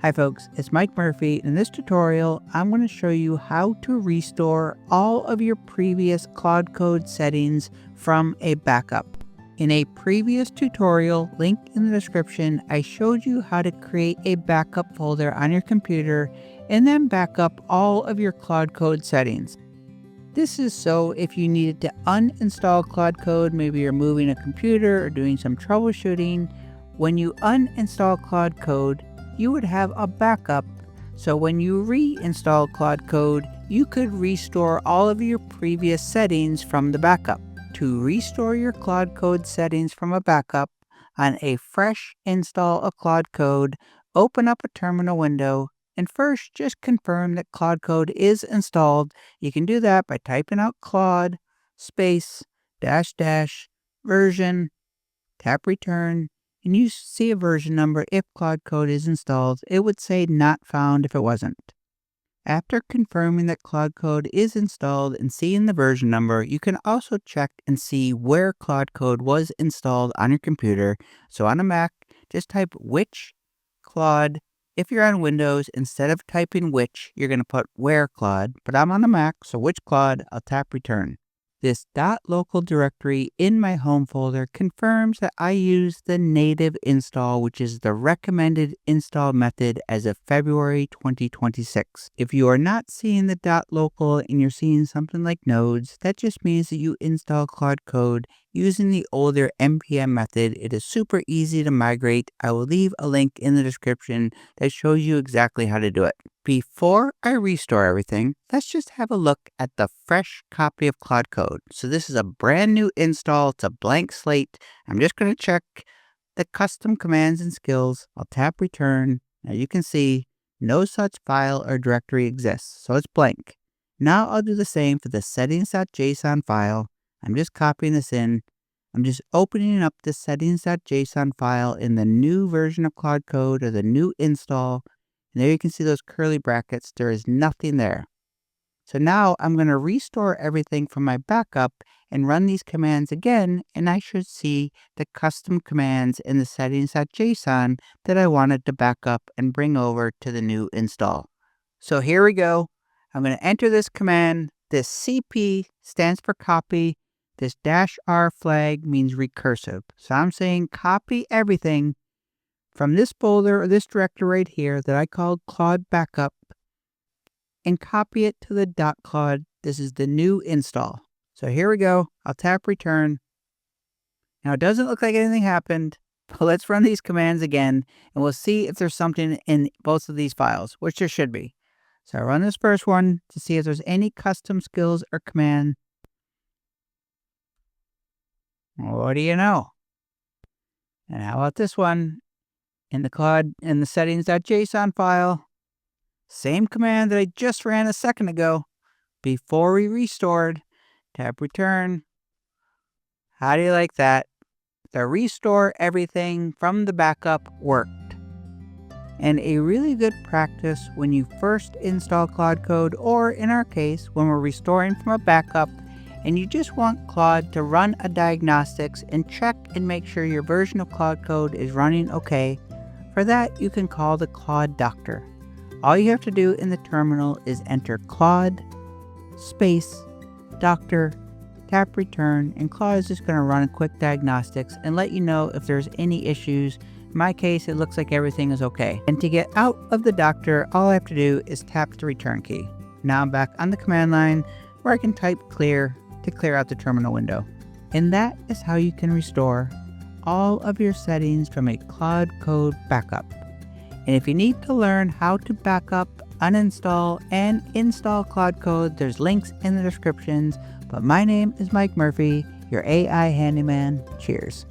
Hi folks, it's Mike Murphy. In this tutorial, I'm going to show you how to restore all of your previous Claude Code settings from a backup. In a previous tutorial, linked in the description, I showed you how to create a backup folder on your computer and then back up all of your Claude Code settings. This is so if you needed to uninstall Claude Code, maybe you're moving a computer or doing some troubleshooting. When you uninstall Claude Code, you would have a backup, so when you reinstall Claude Code, you could restore all of your previous settings from the backup. To restore your Claude Code settings from a backup, on a fresh install of Claude Code, open up a terminal window, and first just confirm that Claude Code is installed. You can do that by typing out Claude, space, version, tap return, and you see a version number. If Claude Code is installed, it would say not found if it wasn't. After confirming that Claude Code is installed and seeing the version number, you can also check and see where Claude Code was installed on your computer. So on a Mac, just type which Claude. If you're on Windows, instead of typing which, you're going to put where Claude. But I'm on a Mac, so which Claude, I'll tap return. This .local directory in my home folder confirms that I use the native install, which is the recommended install method as of February 2026. If you are not seeing the .local and you're seeing something like nodes, that just means that you install Claude Code using the older npm method. It is super easy to migrate. I will leave a link in the description that shows you exactly how to do it. Before I restore everything, let's just have a look at the fresh copy of Claude Code. So this is a brand new install. It's a blank slate. I'm just going to check the custom commands and skills. I'll tap return. Now you can see no such file or directory exists, so it's blank. Now I'll do the same for the settings.json file. I'm just copying this in. I'm just opening up the settings.json file in the new version of Claude Code or the new install. And there you can see those curly brackets. There is nothing there. So now I'm going to restore everything from my backup and run these commands again, and I should see the custom commands in the settings.json that I wanted to back up and bring over to the new install. So here we go. I'm going to enter this command. This CP stands for copy. This -R flag means recursive. So I'm saying copy everything from this folder or this directory right here that I called Claude Backup and copy it to the .claude. This is the new install. So here we go. I'll tap return. Now it doesn't look like anything happened, but let's run these commands again and we'll see if there's something in both of these files, which there should be. So I run this first one to see if there's any custom skills or command. What do you know? And how about this one? In the settings.json file, same command that I just ran a second ago before we restored. Tap return. How do you like that? The restore everything from the backup worked. And a really good practice when you first install Claude Code, or in our case, when we're restoring from a backup, and you just want Claude to run a diagnostics and check and make sure your version of Claude Code is running okay. For that, you can call the Claude Doctor. All you have to do in the terminal is enter Claude, space, Doctor, tap return, and Claude is just going to run a quick diagnostics and let you know if there's any issues. In my case, it looks like everything is okay. And to get out of the Doctor, all I have to do is tap the return key. Now I'm back on the command line where I can type clear to clear out the terminal window. And that is how you can restore all of your settings from a Claude Code backup. And if you need to learn how to back up, uninstall, and install Claude Code, there's links in the descriptions. But my name is Mike Murphy, your AI handyman. Cheers.